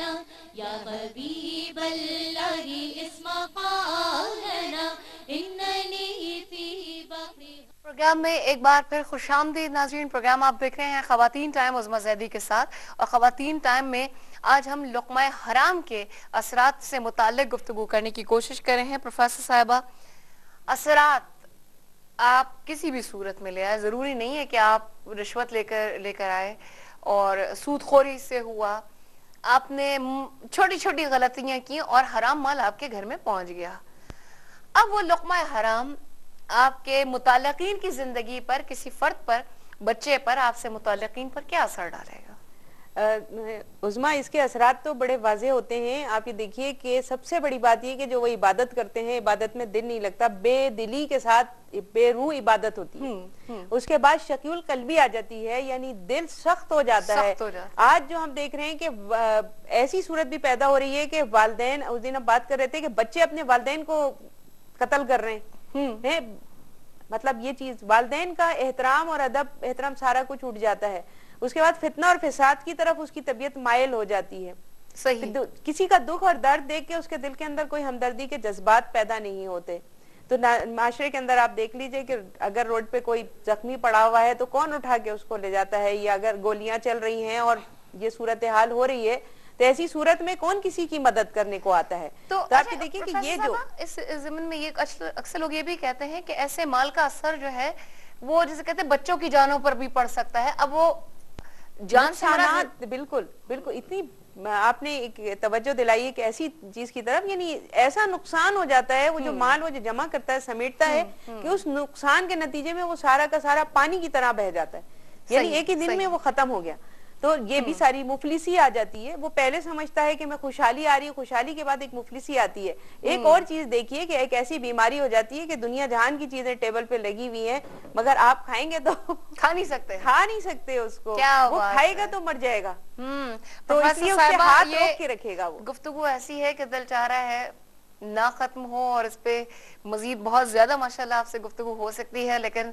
یا حبیب اللہ اسمع قالنا اننی فی بحر. پروگرام میں ایک بار پھر خوش آمدید ناظرین. پروگرام آپ دیکھ رہے ہیں خواتین ٹائم عظمیٰ زیدی کے ساتھ، اور خواتین ٹائم میں آج ہم لقمہ حرام کے اثرات سے متعلق گفتگو کرنے کی کوشش کر رہے ہیں. پروفیسر صاحبہ، اثرات آپ کسی بھی صورت میں لے آئے، ضروری نہیں ہے کہ آپ رشوت لے کر آئے اور سود خوری سے ہوا، آپ نے چھوٹی چھوٹی غلطیاں کی اور حرام مال آپ کے گھر میں پہنچ گیا. اب وہ لقمہ حرام آپ کے متعلقین کی زندگی پر، کسی فرد پر، بچے پر، آپ سے متعلقین پر کیا اثر ڈالے گا؟ عظمیٰ، اس کے اثرات تو بڑے واضح ہوتے ہیں. آپ یہ دیکھیے کہ سب سے بڑی بات یہ کہ جو وہ عبادت کرتے ہیں، عبادت میں دل نہیں لگتا، بے دلی کے ساتھ بے روح عبادت ہوتی ہے. اس کے بعد شکیل قلبی آ جاتی ہے، یعنی دل سخت ہو جاتا ہے. آج جو ہم دیکھ رہے ہیں کہ ایسی صورت بھی پیدا ہو رہی ہے کہ والدین، اس دن ہم بات کر رہے تھے کہ بچے اپنے والدین کو قتل کر رہے ہیں. مطلب یہ چیز، والدین کا احترام اور ادب احترام سارا کچھ اٹھ جاتا ہے. اس کے بعد فتنہ اور فساد کی طرف اس کی طبیعت مائل ہو جاتی ہے. صحیح. کسی کا دکھ اور درد دیکھ کے اس کے دل کے اندر کوئی ہمدردی کے جذبات پیدا نہیں ہوتے. تو معاشرے کے اندر آپ دیکھ لیجئے کہ اگر روڈ پہ کوئی زخمی پڑا ہوا ہے تو کون اٹھا کے اس کو لے جاتا ہے، یا اگر گولیاں چل رہی ہیں اور یہ صورتحال ہو رہی ہے تو ایسی صورت میں کون کسی کی مدد کرنے کو آتا ہے. تو آپ دیکھیں کہ یہ جو اس زمین میں یہ اکثر لوگ یہ بھی کہتے ہیں کہ ایسے مال کا اثر جو ہے وہ جسے کہتے ہیں بچوں کی جانوں پر بھی پڑ سکتا ہے. اب وہ جان سے مراد، بالکل اتنی آپ نے ایک توجہ دلائی ہے کہ ایسی چیز کی طرف، یعنی ایسا نقصان ہو جاتا ہے، وہ جو مال وہ جو جمع کرتا ہے، سمیٹتا ہے، کہ اس نقصان کے نتیجے میں وہ سارا کا سارا پانی کی طرح بہہ جاتا ہے. یعنی ایک ہی دن میں وہ ختم ہو گیا. تو یہ بھی ساری مفلسی آ جاتی ہے. وہ پہلے سمجھتا ہے کہ میں خوشحالی آ رہی ہے، خوشحالی کے بعد ایک مفلسی آتی ہے. ایک اور چیز دیکھیے کہ ایک ایسی بیماری ہو جاتی ہے کہ دنیا جہان کی چیزیں ٹیبل پہ لگی ہوئی ہیں، مگر آپ کھائیں گے تو کھا نہیں سکتے اس کو. وہ کھائے گا تو مر جائے گا. تو اس لیے اس کے ہاتھ روک کے رکھے گا. وہ گفتگو ایسی ہے کہ دل چاہ رہا ہے نہ ختم ہو، اور اس پہ مزید بہت زیادہ ماشاءاللہ آپ سے گفتگو ہو سکتی ہے، لیکن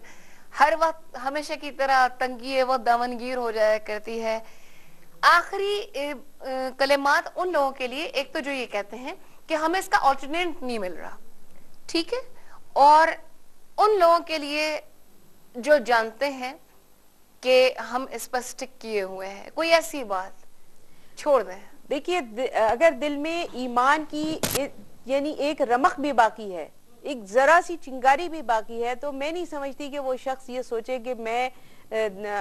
ہر وقت ہمیشہ کی طرح تنگی وہ دامنگیر ہو جایا کرتی ہے. آخری کلمات ان لوگوں کے لیے، ایک تو جو یہ کہتے ہیں کہ ہمیں اس کا آلٹرنیٹ نہیں مل رہا، ٹھیک ہے، اور ان لوگوں کے لیے جو جانتے ہیں کہ ہم اس پر سٹک کیے ہوئے ہیں، کوئی ایسی بات چھوڑ دیں. دیکھیے، اگر دل میں ایمان کی یعنی ایک رمق بھی باقی ہے، ایک ذرا سی چنگاری بھی باقی ہے، تو میں نہیں سمجھتی کہ وہ شخص یہ سوچے کہ میں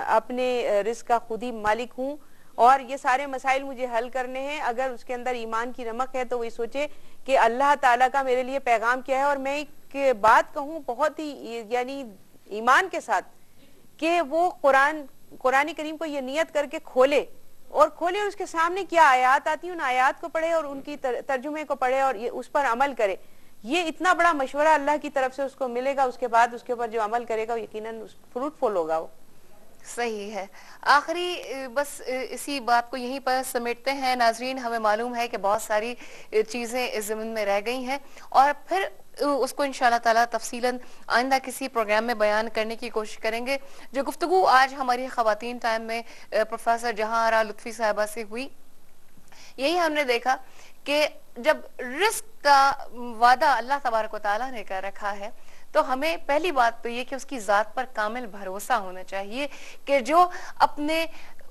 اپنے رزق کا خود ہی مالک ہوں اور یہ سارے مسائل مجھے حل کرنے ہیں. اگر اس کے اندر ایمان کی رمق ہے تو وہ یہ سوچے کہ اللہ تعالیٰ کا میرے لیے پیغام کیا ہے. اور میں ایک بات کہوں بہت ہی یعنی ایمان کے ساتھ، کہ وہ قرآن کریم کو یہ نیت کر کے کھولے اور اس کے سامنے کیا آیات آتی ہیں، ان آیات کو پڑھے اور ان کی ترجمے کو پڑھے اور اس پر عمل کرے. یہ اتنا بڑا مشورہ اللہ کی طرف سے اس کو ملے گا. اس کے بعد اس کے اوپر جو عمل کرے گا یقیناً فروٹفل ہوگا. وہ صحیح ہے. آخری بس اسی بات کو یہیں پر سمیٹتے ہیں ناظرین. ہمیں معلوم ہے کہ بہت ساری چیزیں اس زمین میں رہ گئی ہیں، اور پھر اس کو انشاءاللہ تعالیٰ تفصیلاً آئندہ کسی پروگرام میں بیان کرنے کی کوشش کریں گے. جو گفتگو آج ہماری خواتین ٹائم میں پروفیسر جہاں آرا لطفی صاحبہ سے ہوئی، یہی ہم نے دیکھا کہ جب رزق کا وعدہ اللہ تبارک و تعالیٰ نے کر رکھا ہے تو ہمیں پہلی بات تو یہ کہ اس کی ذات پر کامل بھروسہ ہونا چاہیے کہ جو اپنے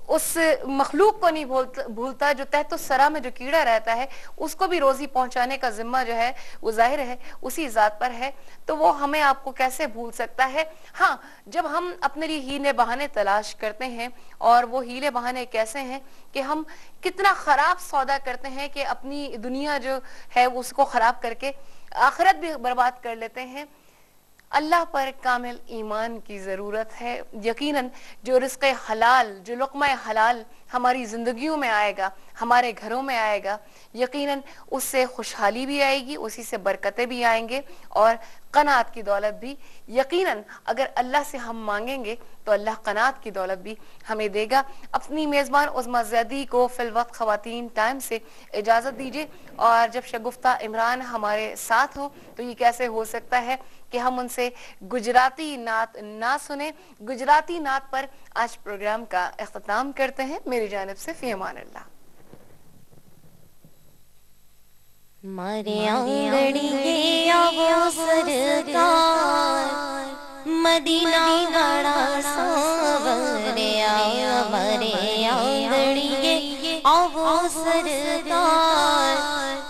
اس مخلوق کو نہیں بھولتا، جو تحت الثری میں جو کیڑا رہتا ہے اس کو بھی روزی پہنچانے کا ذمہ جو ہے وہ ظاہر ہے اسی ذات پر ہے. تو وہ ہمیں آپ کو کیسے بھول سکتا ہے؟ ہاں، جب ہم اپنے لیے ہیلے بہانے تلاش کرتے ہیں، اور وہ ہیلے بہانے کیسے ہیں کہ ہم کتنا خراب سودا کرتے ہیں کہ اپنی دنیا جو ہے اس کو خراب کر کے آخرت بھی برباد کر لیتے ہیں. اللہ پر کامل ایمان کی ضرورت ہے. یقیناً جو رزق حلال، جو لقمہ حلال ہماری زندگیوں میں آئے گا، ہمارے گھروں میں آئے گا، یقیناً اس سے خوشحالی بھی آئے گی، اسی سے برکتیں بھی آئیں گے، اور قناعت کی دولت بھی. یقیناً اگر اللہ سے ہم مانگیں گے تو اللہ قناعت کی دولت بھی ہمیں دے گا. اپنی میزبان عظمیٰ زیدی کو فی الوقت خواتین ٹائم سے اجازت دیجیے. اور جب شگفتہ عمران ہمارے ساتھ ہو تو یہ کیسے ہو سکتا ہے کہ ہم ان سے گجراتی نعت نہ سنیں. گجراتی نعت پر آج پروگرام کا اختتام کرتے ہیں. میری جانب سے فی امان اللہ. مارے آنگڑیے آو سرکار مدینہ بڑا ساوریا مارے آنگڑیے آو سرکار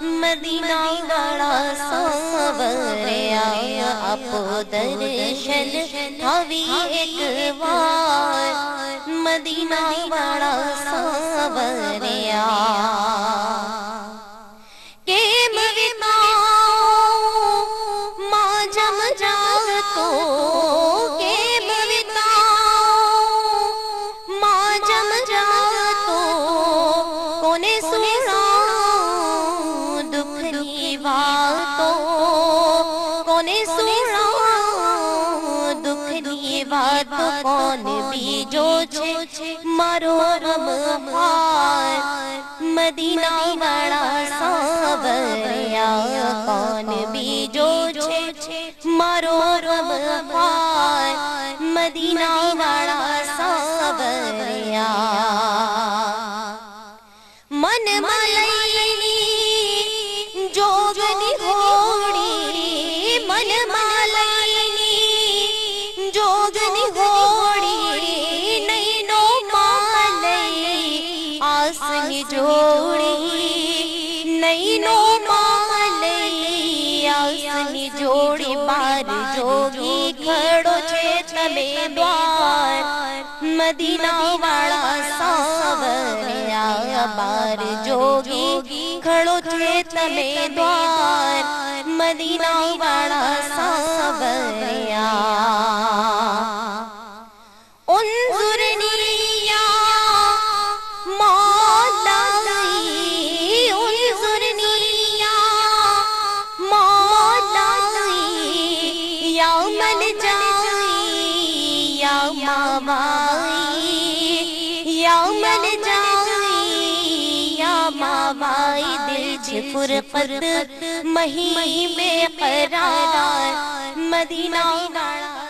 مدینہ بڑا ساوریا اپو درشن تھاوی ایک بار مدینہ بڑا ساوریا کون بھی جو چھے مارو غم خوار مدینہ بڑا ساوریا کون بھی جو چھے مارو غم خوار مدینہ بڑا ساوریا من ملائنی جوگنی گھوڑی من ملائنی جوگنی گھوڑی نینو مالئی آسنی جوڑی نینو مالئی آسنی جوڑی بار جوگی کھڑو چھے تمہیں دوار مدینہ والا ساوریا بار جوگی کھڑو چھے تمہیں دوار مدینہ والا ساوریا انظرنی یا مولائی انظرنی یا مولائی یا من جائی یا مامائی یا من جائی یا مامائی دل چھ فرقت مہی بے قرار مدینہ والا